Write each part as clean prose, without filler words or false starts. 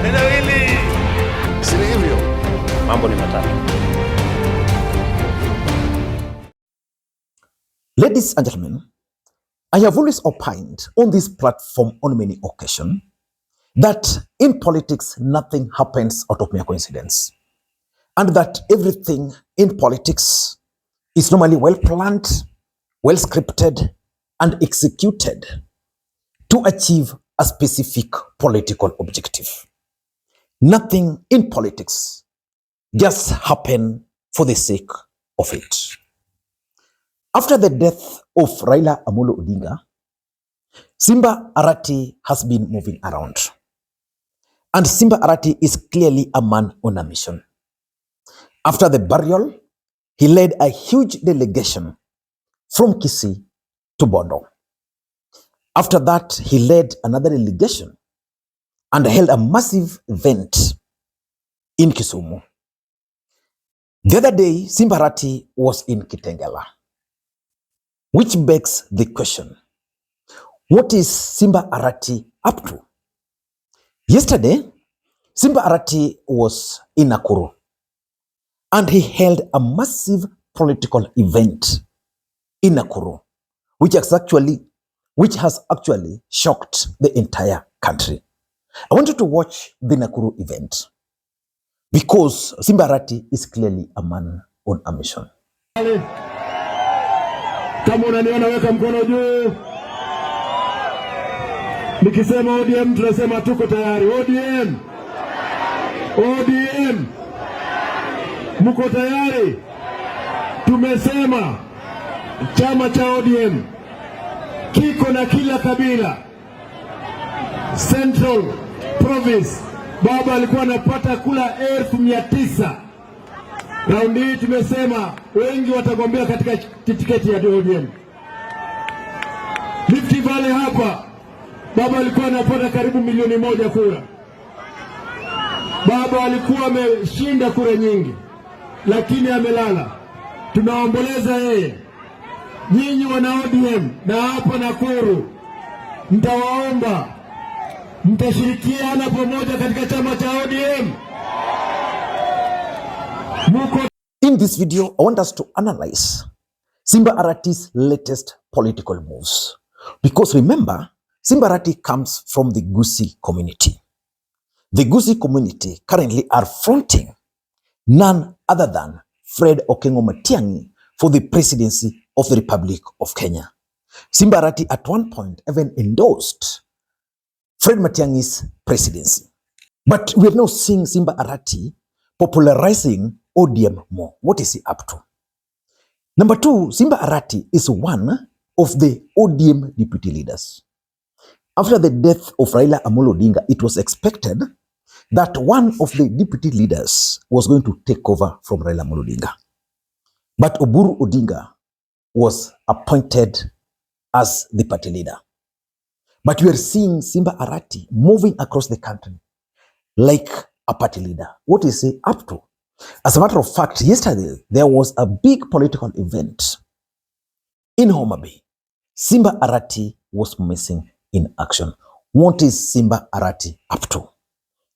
Eneo hili si hivyo. Mambo ni matatu. Ladies and gentlemen, I have always opined on this platform on many occasions that in politics nothing happens out of mere coincidence, and that everything in politics is normally well planned, well scripted, and executed to achieve a specific political objective. Nothing in politics just happen for the sake of it. After the death of Raila Odinga, Simba Arati has been moving around. And Simba Arati is clearly a man on a mission. After the burial, he led a huge delegation from Gusii to Bondo. After that, he led another delegation and held a massive event in Kisumu. The other day, Simba Arati was in Kitengela, which begs the question, what is Simba Arati up to? Yesterday, Simba Arati was in Nakuru and he held a massive political event in Nakuru, which has actually shocked the entire country. I want you to watch the Nakuru event because Simba Arati is clearly a man on a mission. Kama unaniona weka mkono juu. Nikisema ODM tunasema tuko tayari. ODM. ODM. Mko tayari? Tumesema chama cha ODM kiko na kila kabila. Central Province baba alikuwa anapata kula 900. Raundi hii tumesema wengi watagombea katika tiketi ya ODM. Rift Valley hapa baba alikuwa anapata karibu 1,000,000 kura. Baba alikuwa ameshinda kura nyingi lakini amelala. Tunaomboleza yeye. Nyinyi wana ODM na hapa Nakuru, mtawaomba mtashirikiana pamoja katika chama cha ODM. In this video, I want us to analyze Simba Arati's latest political moves. Because remember, Simba Arati comes from the Gusii community. The Gusii community currently are fronting none other than Fred Okengo Matiang'i for the presidency of the Republic of Kenya. Simba Arati at one point even endorsed Fred Matiang'i's presidency. But we have now seen Simba Arati popularizing ODM more. What is he up to? Number two, Simba Arati is one of the ODM deputy leaders. After the death of Raila Odinga, it was expected that one of the deputy leaders was going to take over from Raila Odinga. But Uhuru Odinga was appointed as the party leader. But we are seeing Simba Arati moving across the country like a party leader. What is he up to? As a matter of fact, yesterday there was a big political event in Homa Bay. Simba Arati was missing in action. What is Simba Arati up to?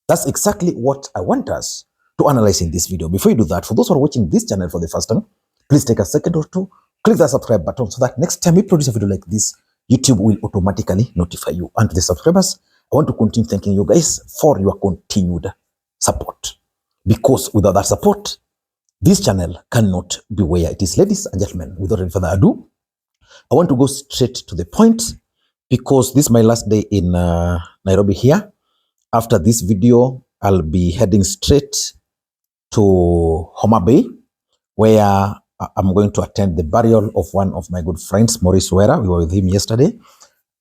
That's exactly what I want us to analyze in this video. Before you do that, for those who are watching this channel for the first time, please take a second or two, click that subscribe button so that next time we produce a video like this, YouTube will automatically notify you. And to the subscribers, I want to continue thanking you guys for your continued support. Because without that support, this channel cannot be where it is. Ladies and gentlemen, without any further ado, I want to go straight to the point because this is my last day in Nairobi here. After this video, I'll be heading straight to Homa Bay, where I'm going to attend the burial of one of my good friends, Maurice Wera. We were with him yesterday.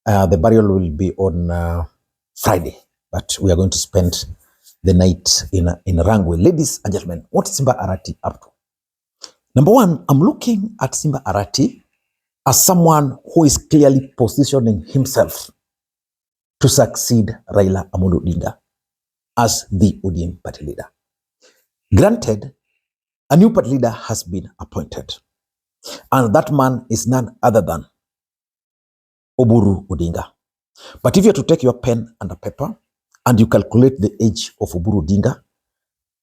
The burial will be on Friday, but we are going to spend the night in Rangwe. Ladies and gentlemen, what is Simba Arati up to? Number one, I'm looking at Simba Arati as someone who is clearly positioning himself to succeed Raila Odinga as the ODM party leader. Granted, a new party leader has been appointed, and that man is none other than Uhuru Odinga. But if you are to take your pen and a paper and you calculate the age of Oburu Odinga,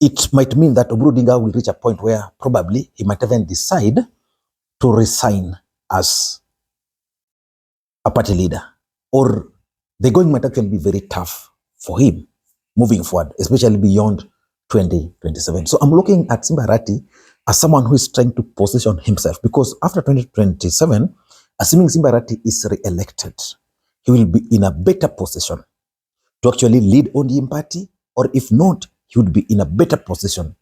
it might mean that Oburu Odinga will reach a point where probably he might even decide to resign as a party leader, or the going might actually be very tough for him moving forward, especially beyond 2027. So I'm looking at Simba Arati as someone who is trying to position himself, because after 2027, assuming Simba Arati is re-elected, he will be in a better position to actually lead ODM party, or if not, he would be in a better position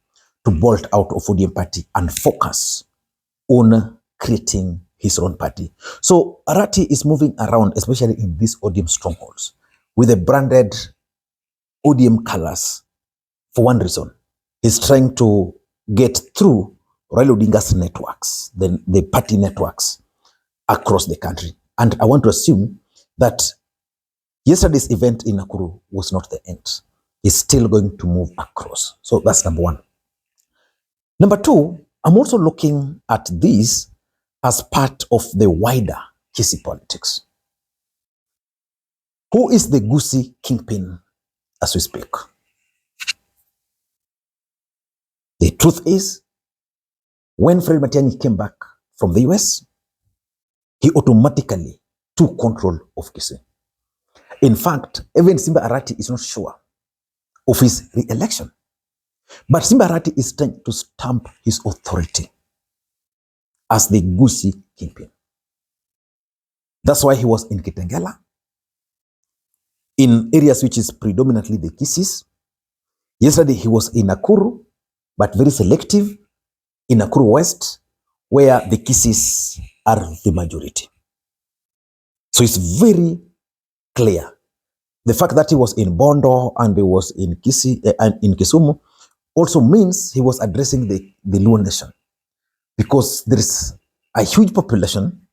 to bolt out of ODM party and focus on creating his own party. So Arati is moving around, especially in these ODM strongholds, with the branded ODM colors for one reason. He's trying to get through Raila Odinga's networks, the party networks across the country. And I want to assume that yesterday's event in Nakuru was not the end. He's still going to move across. So that's number one. Number two, I'm also looking at this as part of the wider Gusii politics. Who is the Gusii kingpin as we speak? The truth is, when Fred Matiang'i came back from the US, he automatically took control of Gusii. In fact, even Simba Arati is not sure of his re-election. But Simba Arati is trying to stamp his authority as the Gusii kingpin. That's why he was in Kitengela, in areas which is predominantly the Gusiis. Yesterday he was in Nakuru, but very selective in Nakuru West, where the Gusiis are the majority. So it's very clear. The fact that he was in Bondo and he was in Gusii and in Kisumu also means he was addressing the Luo nation, because there is a huge population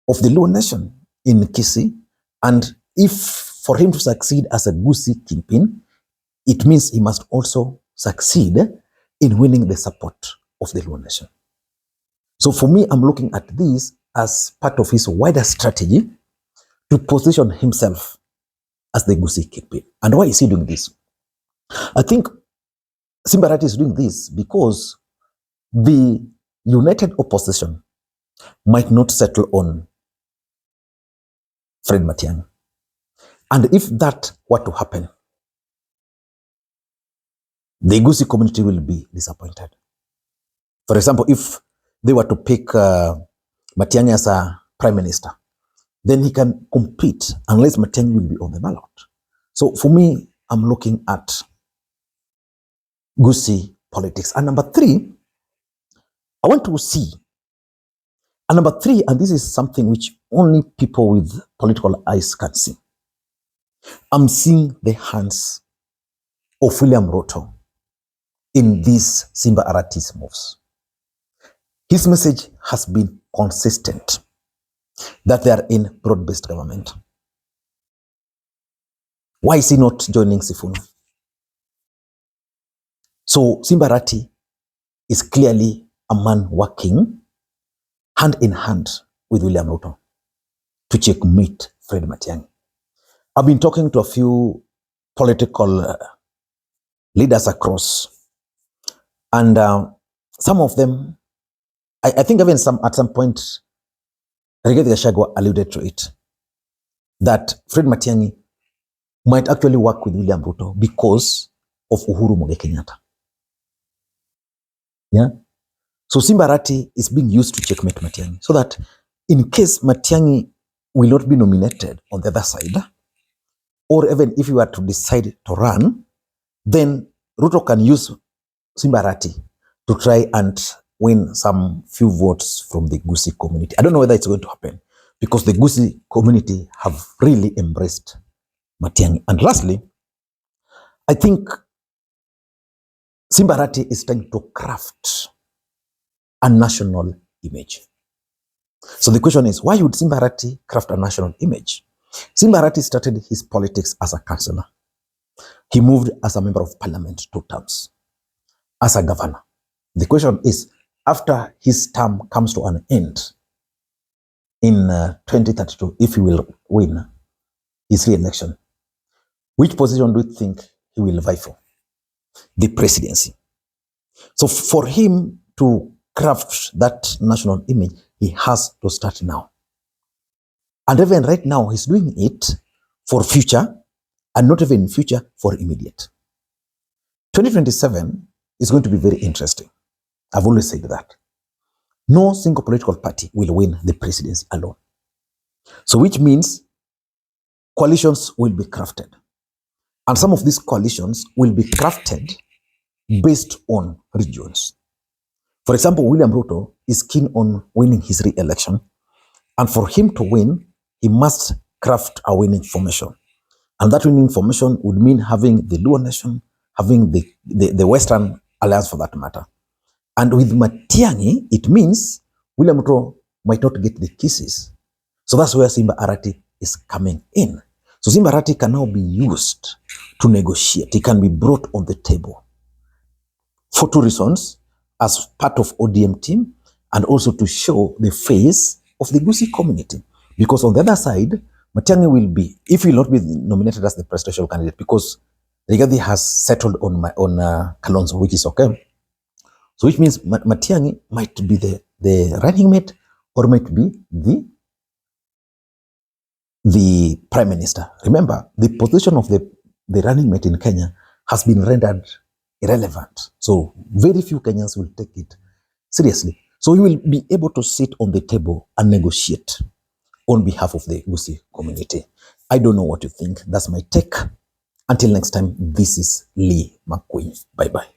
of the Luo nation in Gusii, and if for him to succeed as a Gusii kingpin, it means he must also succeed in winning the support of the Luo nation. So for me, I'm looking at this as part of his wider strategy to position himself as the Gusii kingpin. And why is he doing this? I think Simba Arati is doing this because the united opposition might not settle on Fred Matiang'i. And if that were to happen, the Gusii community will be disappointed. For example, if they were to pick Matiang'i as a prime minister, then he can compete unless Matiang'i will be on the ballot. So for me, I'm looking at Gusii politics. And number three, I want to see. And number three, and this is something which only people with political eyes can see. I'm seeing the hands of William Ruto in these Simba Arati's moves. His message has been consistent that they are in broad-based government. Why is he not joining Sifuna? So Simba Arati is clearly a man working hand in hand with William Ruto to checkmate Fred Matiang'i. I've been talking to a few political leaders across, and some of them, I think even at some point, Rigathi Gachagua alluded to it, that Fred Matiang'i might actually work with William Ruto because of Uhuru Kenyatta. Yeah. So Simba Arati is being used to checkmate Matiang'i, so that in case Matiang'i will not be nominated on the other side, or even if you were to decide to run, then Ruto can use Simba Arati to try and win some few votes from the Gusii community. I don't know whether it's going to happen, because the Gusii community have really embraced Matiang'i. And lastly, I think Simba Arati is trying to craft a national image. So the question is, why would Simba Arati craft a national image? Simba Arati started his politics as a councillor. He moved as a member of parliament 2 terms, as a governor. The question is, after his term comes to an end in 2032, if he will win, his re-election. Which position do you think he will vie for? The presidency. So for him to craft that national image, he has to start now. And even right now, he's doing it for future, and not even future, for immediate. 2027 is going to be very interesting. I've always said that. No single political party will win the presidency alone. So which means coalitions will be crafted. And some of these coalitions will be crafted based on regions. For example, William Ruto is keen on winning his re-election. And for him to win, he must craft a winning formation. And that winning formation would mean having the Luo Nation, having the Western Alliance for that matter. And with Matiang'i, it means William Ruto might not get the kisses. So that's where Simba Arati is coming in. So Simba Arati can now be used to negotiate. It can be brought on the table for two reasons: as part of ODM team, and also to show the face of the Gusii community. Because on the other side, Matiang'i will be, if he will not be nominated as the presidential candidate, because Rigathi has settled on Kalonzo, which is okay. So which means Matiang'i might be the running mate, or might be the prime minister. Remember, the position of the running mate in Kenya has been rendered irrelevant. So very few Kenyans will take it seriously. So he will be able to sit on the table and negotiate on behalf of the Gusii community. I don't know what you think. That's my take. Until next time, this is Lee Makwiny. Bye-bye.